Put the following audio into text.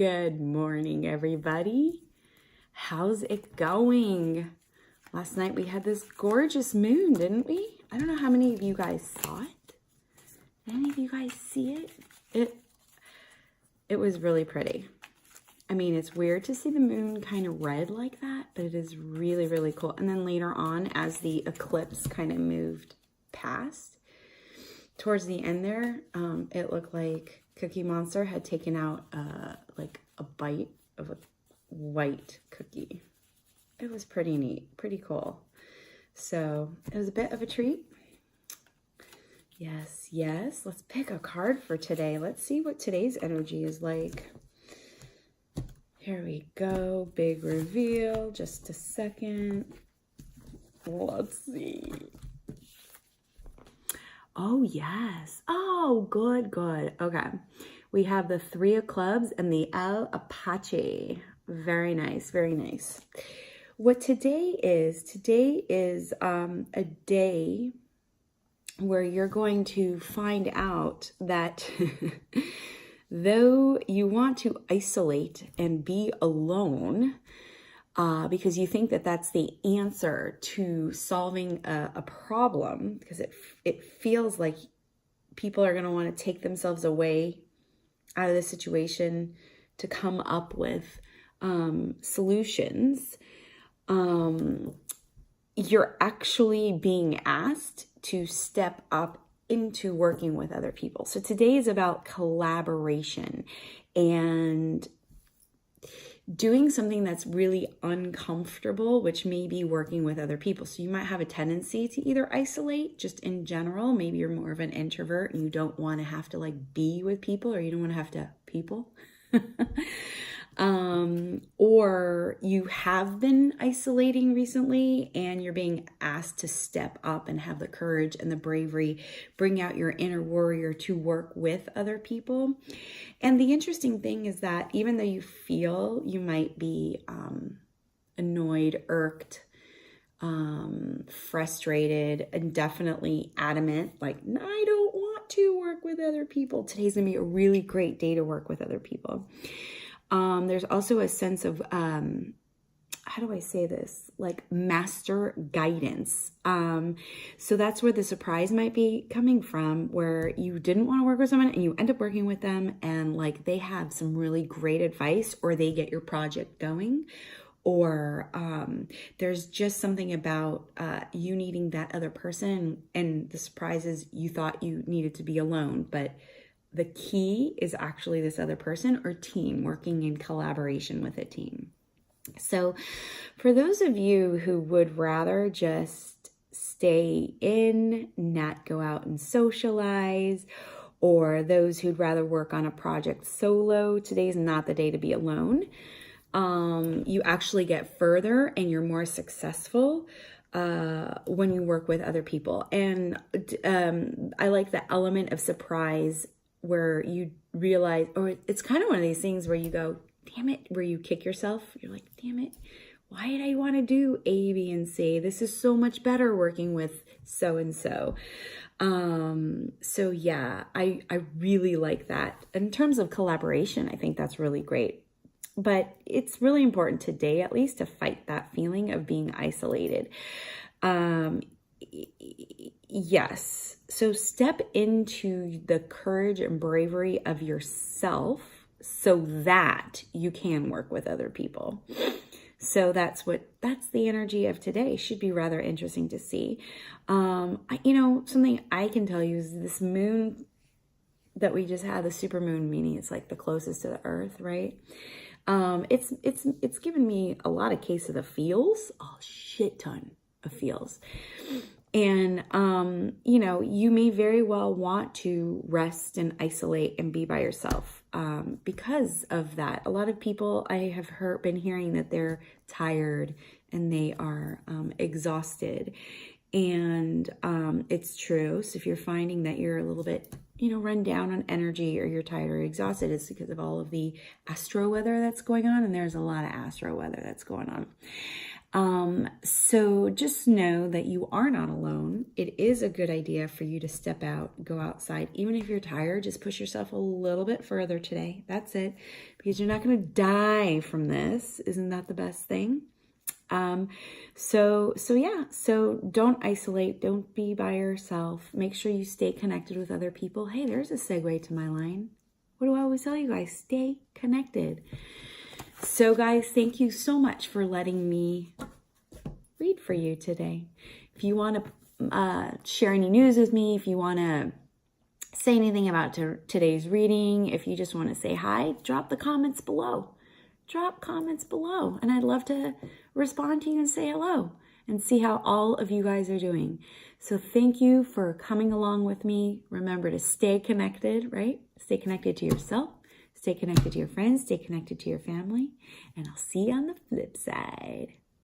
Good morning, everybody. How's it going? Last night we had this gorgeous moon, didn't we? I don't know how many of you guys saw it. Did any of you guys see it? It was really pretty. I mean, it's weird to see the moon kind of red like that, but it is really, really cool. And then later on, as the eclipse kind of moved past, towards the end there, it looked like Cookie Monster had taken out like a bite of a white cookie. It was pretty neat, pretty cool. So it was a bit of a treat. Yes, yes. Let's pick a card for today. Let's see what today's energy is like. Here we go. Big reveal. Just a second. Let's see. Oh, yes. Oh, good, good. Okay. We have the Three of Clubs and the El Apache. Very nice, very nice. What today is a day where you're going to find out that though you want to isolate and be alone, because you think that that's the answer to solving a problem, because it feels like people are going to want to take themselves away out of the situation to come up with solutions. You're actually being asked to step up into working with other people. So today is about collaboration and doing something that's really uncomfortable, which may be working with other people. So you might have a tendency to either isolate just in general. Maybe you're more of an introvert and you don't want to have to like be with people, or you don't want to have to people. Or you have been isolating recently and you're being asked to step up and have the courage and the bravery, bring out your inner warrior to work with other people. And the interesting thing is that even though you feel you might be annoyed, irked, frustrated, and definitely adamant, like, no, I don't want to work with other people, today's gonna be a really great day to work with other people. There's also a sense of, how do I say this? Like master guidance. So that's where the surprise might be coming from, where you didn't want to work with someone and you end up working with them and like they have some really great advice, or they get your project going, or there's just something about you needing that other person, and the surprise is you thought you needed to be alone, but the key is actually this other person or team, working in collaboration with a team. So for those of you who would rather just stay in, not go out and socialize, or those who'd rather work on a project solo, today's not the day to be alone. You actually get further and you're more successful when you work with other people. And I like the element of surprise, where you realize, or it's kind of one of these things where you go, damn it, where you kick yourself. You're like, damn it, why did I want to do A, B, and C? This is so much better working with so-and-so. So yeah, I really like that. In terms of collaboration, I think that's really great. But it's really important today, at least, to fight that feeling of being isolated. Yes. So step into the courage and bravery of yourself so that you can work with other people. So that's the energy of today. Should be rather interesting to see. Something I can tell you is this moon that we just had, the super moon, meaning it's like the closest to the earth, right? It's given me a lot of case of the feels, a shit ton of feels. And, you may very well want to rest and isolate and be by yourself because of that. A lot of people I have been hearing that they're tired and they are exhausted. And it's true. So if you're finding that you're a little bit, run down on energy, or you're tired or exhausted, it's because of all of the astro weather that's going on. And there's a lot of astro weather that's going on. So just know that you are not alone. It is a good idea for you to step out, go outside. Even if you're tired, just push yourself a little bit further today. That's it. Because you're not going to die from this. Isn't that the best thing? So don't isolate. Don't be by yourself. Make sure you stay connected with other people. Hey, there's a segue to my line. What do I always tell you guys? Stay connected. So guys, thank you so much for letting me read for you today. If you want to share any news with me, if you want to say anything about today's reading, if you just want to say hi, drop the comments below. Drop comments below, and I'd love to respond to you and say hello and see how all of you guys are doing. So thank you for coming along with me. Remember to stay connected, right? Stay connected to yourself. Stay connected to your friends, stay connected to your family, and I'll see you on the flip side.